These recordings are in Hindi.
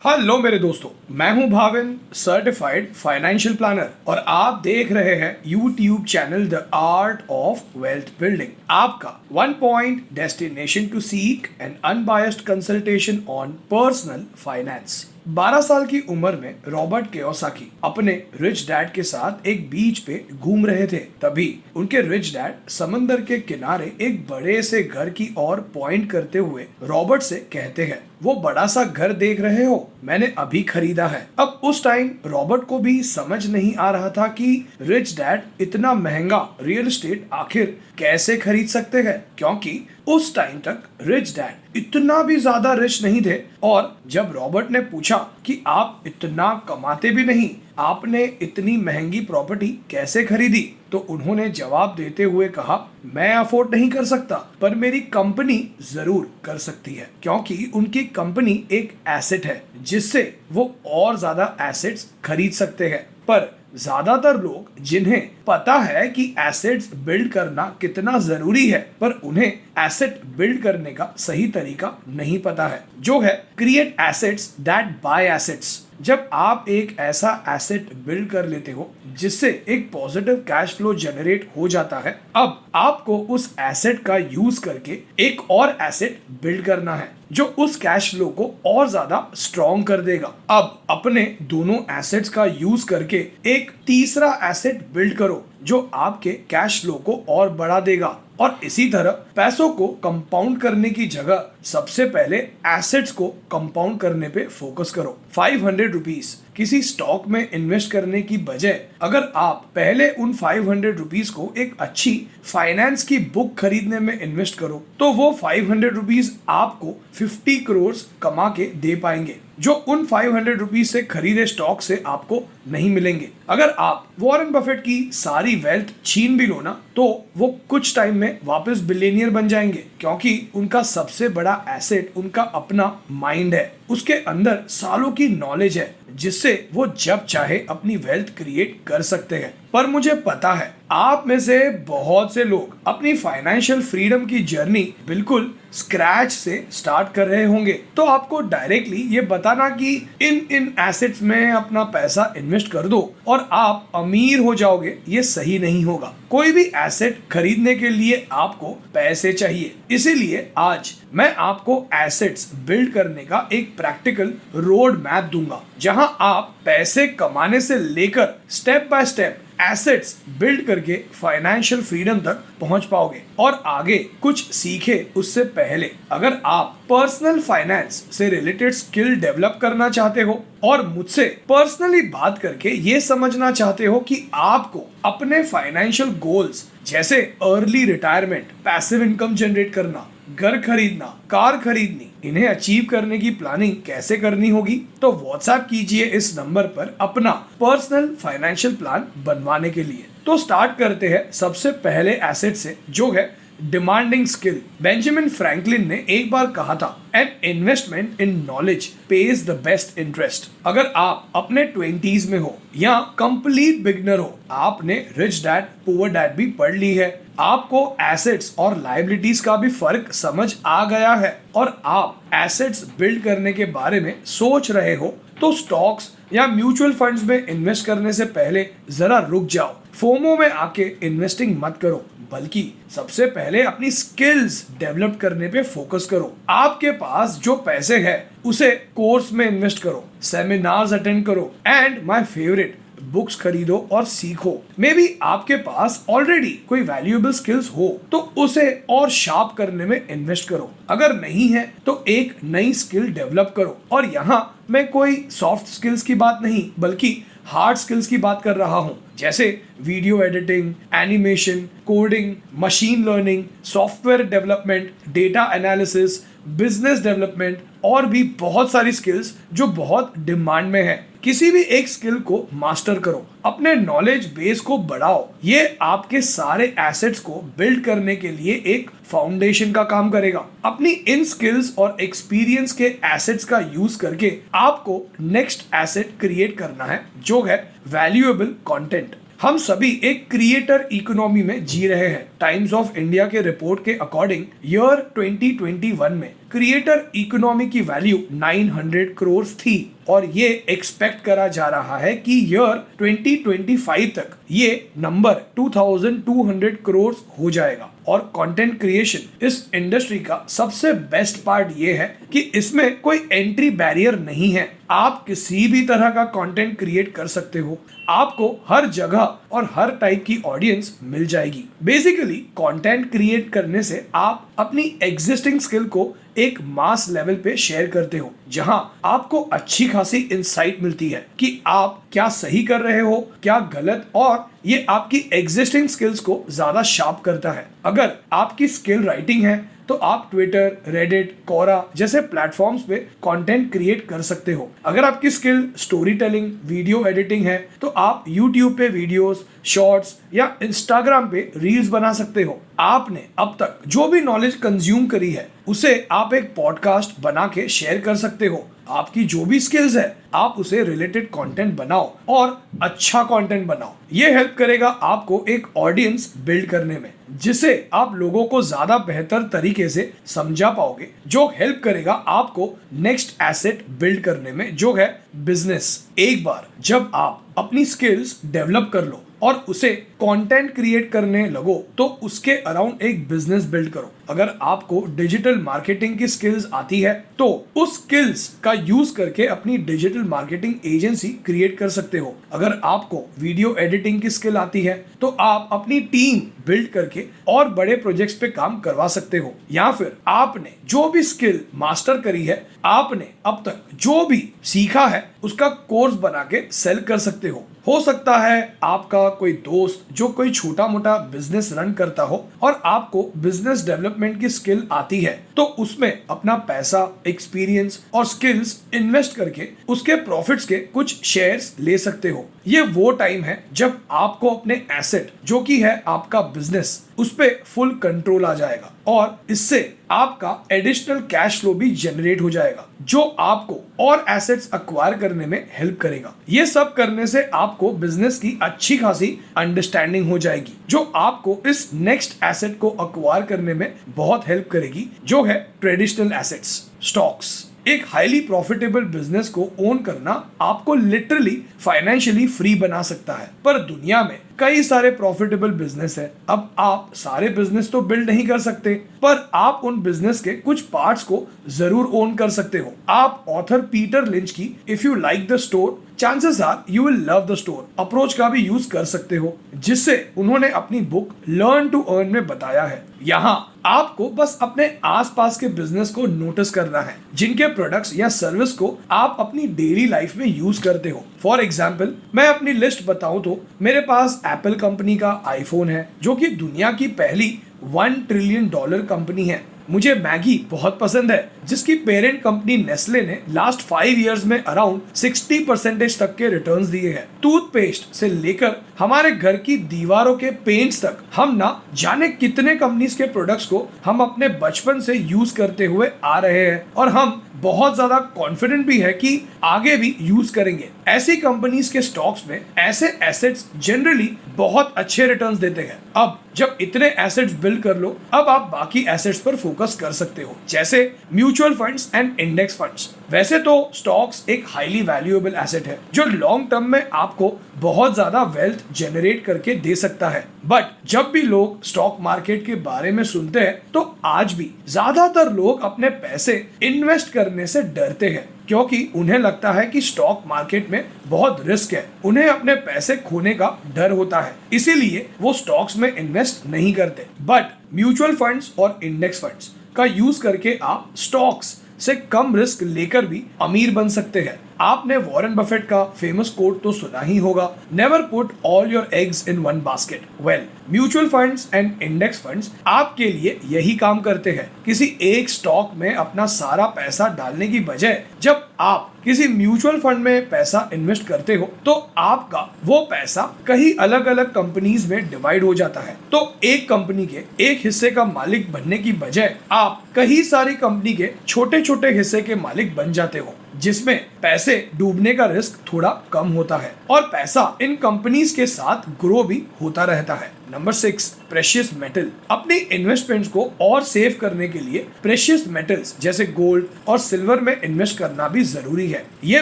हेलो मेरे दोस्तों, मैं हूं भाविन, सर्टिफाइड फाइनेंशियल प्लानर और आप देख रहे हैं YouTube channel the art of wealth building, आपका one point destination to seek an unbiased consultation on personal finance. 12 साल की उम्र में रॉबर्ट कियोसाकी अपने रिच डैड के साथ एक बीच पे घूम रहे थे। तभी उनके रिच डैड समंदर के किनारे एक बड़े से घर की ओर पॉइंट करते हुए रॉबर्ट से कहते हैं, वो बड़ा सा घर देख रहे हो, मैंने अभी खरीदा है। अब उस टाइम रॉबर्ट को भी समझ नहीं आ रहा था कि रिच डैड इतना महंगा रियल एस्टेट आखिर कैसे खरीद सकते हैं, क्योंकि उस टाइम तक रिच डैड इतना भी ज्यादा रिच नहीं थे। और जब रॉबर्ट ने पूछा कि आप इतना कमाते भी नहीं, आपने इतनी महंगी प्रॉपर्टी कैसे खरीदी, तो उन्होंने जवाब देते हुए कहा, मैं अफोर्ड नहीं कर सकता, पर मेरी कंपनी जरूर कर सकती है, क्योंकि उनकी कंपनी एक एसेट है जिससे वो और ज्यादा एसेट्स खरीद सकते हैं। पर ज्यादातर लोग जिन्हें पता है कि एसेट्स बिल्ड करना कितना जरूरी है, पर उन्हें एसेट बिल्ड करने का सही तरीका नहीं पता है, जो है create assets that bye assets. जब आप एक ऐसा एसेट बिल्ड कर लेते हो जिससे एक पॉजिटिव कैश फ्लो जनरेट हो जाता है, अब आपको उस एसेट का यूज करके एक और एसेट बिल्ड करना है जो उस कैश फ्लो को और ज्यादा स्ट्रॉन्ग कर देगा। अब अपने दोनों एसेट्स का यूज करके एक तीसरा एसेट बिल्ड करो जो आपके कैश फ्लो को और बढ़ा देगा। और इसी तरह पैसों को कंपाउंड करने की जगह सबसे पहले एसेट्स को कंपाउंड करने पे फोकस करो। 500 रुपीज किसी स्टॉक में इन्वेस्ट करने की बजाय अगर आप पहले उन 500 रुपीज को एक अच्छी फाइनेंस की बुक खरीदने में इन्वेस्ट करो, तो वो 500 रुपीज आपको 50 करोड़ कमा के दे पाएंगे, जो उन 500 रुपीज से खरीदे स्टॉक से आपको नहीं मिलेंगे। अगर आप वॉरेन बफेट की सारी वेल्थ छीन भी लो ना, तो वो कुछ टाइम में वापस बिलियनियर बन जाएंगे, क्योंकि उनका सबसे बड़ा एसेट उनका अपना माइंड है। उसके अंदर सालों की नॉलेज है जिससे वो जब चाहे अपनी वेल्थ क्रिएट कर सकते हैं। पर मुझे पता है आप में से बहुत से लोग अपनी फाइनेंशियल फ्रीडम की जर्नी बिल्कुल स्क्रैच से स्टार्ट कर रहे होंगे, तो आपको डायरेक्टली ये बताना कि इन एसेट्स में अपना पैसा इन्वेस्ट कर दो और आप अमीर हो जाओगे, ये सही नहीं होगा। कोई भी एसेट खरीदने के लिए आपको पैसे चाहिए, इसीलिए आज मैं आपको एसेट्स बिल्ड करने का एक प्रैक्टिकल रोड मैप दूंगा, जहां आप पैसे कमाने से लेकर step by step assets build करके फाइनेंशियल फ्रीडम तक पहुंच पाओगे। और आगे कुछ सीखे उससे पहले अगर आप पर्सनल फाइनेंस से रिलेटेड स्किल डेवलप करना चाहते हो और मुझसे पर्सनली बात करके ये समझना चाहते हो कि आपको अपने फाइनेंशियल गोल्स जैसे early retirement, passive income generate करना, घर खरीदना, कार खरीदनी, इन्हें अचीव करने की प्लानिंग कैसे करनी होगी, तो व्हाट्सएप कीजिए इस नंबर पर अपना पर्सनल फाइनेंशियल प्लान बनवाने के लिए। तो स्टार्ट करते हैं सबसे पहले एसेट से, जो है डिमांडिंग स्किल। बेंजामिन फ्रैंकलिन ने एक बार कहा था, an investment in knowledge page the best interest. अगर आप अपने 20s में हो या कंप्लीट बिगनर हो, आपने रिच डैड पुअर डैड भी पढ़ ली है, आपको एसेट्स और लायबिलिटीज का भी फर्क समझ आ गया है और आप एसेट्स बिल्ड करने के बारे में सोच रहे हो, तो स्टॉक्स या म्यूचुअल फंड्स में इन्वेस्ट करने से पहले जरा रुक जाओ। फोमो में आके इन्वेस्टिंग मत करो, बल्कि सबसे पहले अपनी स्किल्स डेवलप करने पे फोकस करो। आपके पास जो पैसे है उसे कोर्स में इन्वेस्ट करो, सेमिनार्स अटेंड करो एंड माय फेवरेट बुक्स खरीदो और सीखो। मे बी आपके पास ऑलरेडी कोई वैल्यूएबल स्किल्स हो तो उसे और शार्प करने में इन्वेस्ट करो। अगर नहीं है तो एक नई स्किल डेवलप करो। और यहाँ मैं कोई सॉफ्ट स्किल्स की बात नहीं बल्कि हार्ड स्किल्स की बात कर रहा हूँ, जैसे video editing, animation, coding, machine learning, software development, data analysis, business development और भी बहुत सारी स्किल्स जो बहुत डिमांड में है। किसी भी एक स्किल को मास्टर करो, अपने नॉलेज बेस को बढ़ाओ। ये आपके सारे एसेट्स को बिल्ड करने के लिए एक फाउंडेशन का काम करेगा। अपनी इन स्किल्स और एक्सपीरियंस के एसेट्स का यूज करके आपको नेक्स्ट एसेट क्रिएट करना है, जो है वैल्यूएबल कंटेंट। हम सभी एक क्रिएटर इकोनॉमी में जी रहे हैं। टाइम्स ऑफ इंडिया के रिपोर्ट के अकॉर्डिंग ईयर 2021 में क्रिएटर इकोनॉमी की वैल्यू 900 करोड़ थी और ये एक्सपेक्ट करा जा रहा है कि ईयर 2025 तक ये नंबर 2200 करोड़ हो जाएगा। और कंटेंट क्रिएशन इस इंडस्ट्री का सबसे बेस्ट पार्ट ये है कि इसमें कोई एंट्री बैरियर नहीं है। आप किसी भी तरह का कंटेंट क्रिएट कर सकते हो, आपको हर जगह और हर टाइप की ऑडियंस मिल जाएगी। बेसिकली कंटेंट क्रिएट करने से आप अपनी एग्जिस्टिंग स्किल को एक मास लेवल पे शेयर करते हो, जहां आपको अच्छी खासी इंसाइट मिलती है कि आप क्या सही कर रहे हो, क्या गलत, और ये आपकी एग्जिस्टिंग स्किल्स को ज्यादा शार्प करता है। अगर आपकी स्किल राइटिंग है तो आप ट्विटर, रेडिट, कोरा जैसे प्लेटफॉर्म्स पे कंटेंट क्रिएट कर सकते हो। अगर आपकी skill story telling, video editing है तो आप यूट्यूब पे वीडियोस, शॉर्ट्स या इंस्टाग्राम पे रील्स बना सकते हो। आपने अब तक जो भी नॉलेज कंज्यूम करी है उसे आप एक पॉडकास्ट बना के शेयर कर सकते हो। आपकी जो भी स्किल्स है आप उसे रिलेटेड कंटेंट बनाओ और अच्छा कंटेंट बनाओ। ये हेल्प करेगा आपको एक ऑडियंस बिल्ड करने में, जिसे आप लोगों को ज्यादा बेहतर तरीके से समझा पाओगे, जो हेल्प करेगा आपको नेक्स्ट एसेट बिल्ड करने में, जो है बिजनेस। एक बार जब आप अपनी स्किल्स डेवलप कर लो और उसे कंटेंट क्रिएट करने लगो तो उसके अराउंड एक बिजनेस बिल्ड करो। अगर आपको डिजिटल मार्केटिंग की स्किल्स आती है तो उस स्किल्स का यूज करके अपनी डिजिटल मार्केटिंग एजेंसी क्रिएट कर सकते हो। अगर आपको वीडियो एडिटिंग की स्किल आती है तो आप अपनी टीम बिल्ड करके और बड़े प्रोजेक्ट्स पे काम करवा सकते हो। या फिर आपने जो भी स्किल मास्टर करी है, आपने अब तक जो भी सीखा है उसका कोर्स बना के सेल कर सकते हो सकता है आपका कोई दोस्त जो कोई छोटा मोटा बिजनेस रन करता हो और आपको बिजनेस डेवलपमेंट की स्किल आती है, तो उसमें अपना पैसा, एक्सपीरियंस और स्किल्स इन्वेस्ट करके उसके प्रॉफिट्स के कुछ शेयर्स ले सकते हो। ये वो टाइम है जब आपको अपने एसेट जो कि है आपका बिजनेस, उस पे फुल कंट्रोल आ जाएगा और इससे आपका एडिशनल कैश फ्लो भी जनरेट हो जाएगा, जो आपको और एसेट्स एक्वायर करने में हेल्प करेगा। ये सब करने से आपको बिजनेस की अच्छी खासी अंडरस्टैंडिंग हो जाएगी, जो आपको इस नेक्स्ट एसेट को एक्वायर करने में बहुत हेल्प करेगी, जो है ट्रेडिशनल एसेट्स, स्टॉक्स। एक हाईली प्रॉफिटेबल बिजनेस को ओन करना आपको लिटरली फाइनेंशियली फ्री बना सकता है, पर दुनिया में कई सारे प्रॉफिटेबल बिजनेस है। अब आप सारे बिजनेस तो बिल्ड नहीं कर सकते, पर आप उन बिजनेस के कुछ पार्ट्स को जरूर ओन कर सकते हो। आप ऑथर पीटर लिंच की if you like the store chances are you will love the store approach का भी यूज कर सकते हो, जिससे उन्होंने अपनी बुक लर्न टू अर्न में बताया है। यहाँ आपको बस अपने आसपास के बिजनेस को नोटिस करना है, जिनके प्रोडक्ट्स या सर्विस को आप अपनी डेली लाइफ में यूज करते हो। फॉर एग्जाम्पल, मैं अपनी लिस्ट बताऊं तो मेरे पास एप्पल कंपनी का आईफोन है, जो कि दुनिया की पहली $1 ट्रिलियन कंपनी है। मुझे मैगी बहुत पसंद है, जिसकी पेरेंट कंपनी नेस्ले ने लास्ट 5 इयर्स में अराउंड 60% तक के रिटर्न्स दिए हैं। टूथपेस्ट से लेकर हमारे घर की दीवारों के पेंट्स तक, हम ना जाने कितने कंपनीज के प्रोडक्ट्स को हम अपने बचपन से यूज करते हुए आ रहे हैं और हम बहुत ज्यादा कॉन्फिडेंट भी है कि आगे भी यूज करेंगे। ऐसी कंपनीज के स्टॉक्स में ऐसे एसेट्स जनरली बहुत अच्छे रिटर्न्स देते हैं। अब जब इतने एसेट्स बिल्ड कर लो, अब आप बाकी एसेट्स पर फोकस कर सकते हो, जैसे mutual funds and index funds. वैसे तो स्टॉक्स एक हाईली वैल्यूएबल एसेट है, जो लॉन्ग टर्म में आपको बहुत ज्यादा वेल्थ जनरेट करके दे सकता है, बट जब भी लोग स्टॉक मार्केट के बारे में सुनते हैं तो आज भी ज्यादातर लोग अपने पैसे इन्वेस्ट करने से डरते हैं, क्योंकि उन्हें लगता है कि स्टॉक मार्केट में बहुत रिस्क है। उन्हें अपने पैसे खोने का डर होता है, इसीलिए वो स्टॉक्स में इन्वेस्ट नहीं करते। बट म्यूचुअल फंड्स और इंडेक्स फंड्स का यूज करके आप स्टॉक्स से कम रिस्क लेकर भी अमीर बन सकते हैं। आपने वॉरेन बफेट का फेमस कोट तो सुना ही होगा, never put all your eggs in one basket. Well, mutual funds and index funds आपके लिए यही काम करते हैं। किसी एक स्टॉक में अपना सारा पैसा डालने की बजाय जब आप किसी म्यूचुअल फंड में पैसा इन्वेस्ट करते हो तो आपका वो पैसा कई अलग अलग कंपनीज में डिवाइड हो जाता है। तो एक कंपनी के एक हिस्से का मालिक बनने की बजाय आप कई सारी कंपनी के छोटे छोटे हिस्से के मालिक बन जाते हो, जिसमें पैसे डूबने का रिस्क थोड़ा कम होता है और पैसा इन कंपनीज के साथ ग्रो भी होता रहता है। Number 6, precious metal. अपनी इन्वेस्टमेंट्स को और सेव करने के लिए प्रेशियस मेटल्स जैसे गोल्ड और सिल्वर में इन्वेस्ट करना भी जरूरी है। ये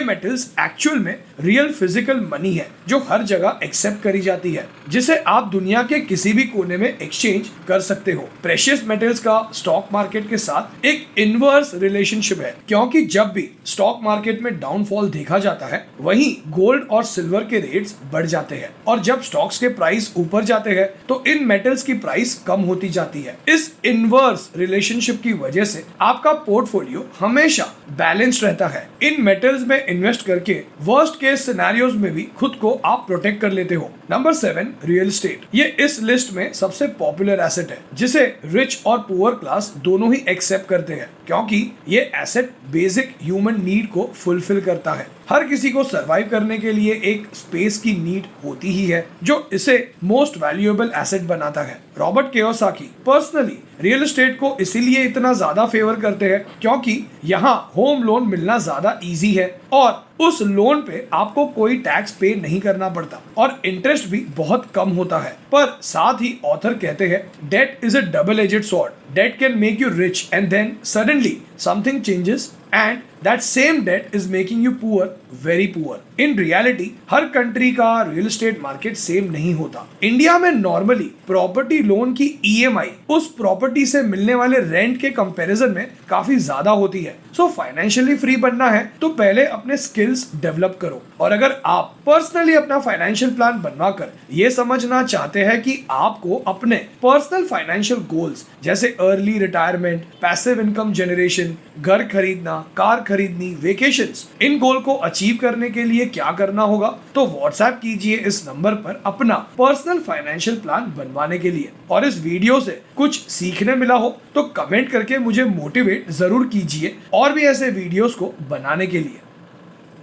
मेटल्स एक्चुअल में रियल फिजिकल मनी है जो हर जगह एक्सेप्ट करी जाती है, जिसे आप दुनिया के किसी भी कोने में एक्सचेंज कर सकते हो। प्रेशियस मेटल्स का स्टॉक मार्केट के साथ एक इनवर्स रिलेशनशिप है, क्योंकि जब भी स्टॉक मार्केट में डाउनफॉल देखा जाता है वहीं गोल्ड और सिल्वर के रेट्स बढ़ जाते हैं, और जब स्टॉक्स के प्राइस ऊपर जाते हैं तो इन मेटल्स की प्राइस कम होती जाती है। इस इनवर्स रिलेशनशिप की वजह से आपका पोर्टफोलियो हमेशा बैलेंस्ड रहता है। इन मेटल्स में इन्वेस्ट करके वर्स्ट केस सिनेरियोज में भी खुद को आप प्रोटेक्ट कर लेते हो। Number 7, real estate. ये इस लिस्ट में सबसे पॉपुलर एसेट है जिसे रिच और पुअर क्लास दोनों ही एक्सेप्ट करते हैं, क्योंकि ये एसेट बेसिक ह्यूमन नीड को फुलफिल करता है। हर किसी को सरवाइव करने के लिए एक स्पेस की नीड होती ही है, जो इसे मोस्ट वैल्यूएबल एसेट बनाता है। Robert Kiyosaki personally real estate को इसीलिए इतना ज्यादा फेवर करते हैं क्योंकि यहाँ होम लोन मिलना ज्यादा इजी है और उस लोन पे आपको कोई टैक्स पे नहीं करना पड़ता और इंटरेस्ट भी बहुत कम होता है। पर साथ ही ऑथर कहते हैं, debt is a double edged sword. Debt can make you rich and then suddenly something changes and that same debt is making you poor, very poor. In reality, her country का रियल एस्टेट मार्केट सेम नहीं होता। इंडिया में नॉर्मली प्रॉपर्टी लोन की EMI उस प्रॉपर्टी से मिलने वाले रेंट के कंपैरिजन में काफी ज्यादा होती है। सो फाइनेंशियली फ्री बनना है तो पहले अपने स्किल्स डेवलप करो। और अगर आप पर्सनली अपना फाइनेंशियल प्लान बनवाकर ये समझना चाहते हैं कि आपको अपने पर्सनल फाइनेंशियल गोल्स जैसे early retirement, passive income generation, घर खरीदना, कार खरीदनी, वेकेशंस, इन गोल को अचीव करने के लिए क्या करना होगा, तो व्हाट्सएप कीजिए इस नंबर पर अपना पर्सनल फाइनेंशियल प्लान बनवाने के लिए। और इस वीडियो से कुछ सीखने मिला हो तो कमेंट करके मुझे मोटिवेट जरूर कीजिए और भी ऐसे वीडियोस को बनाने के लिए।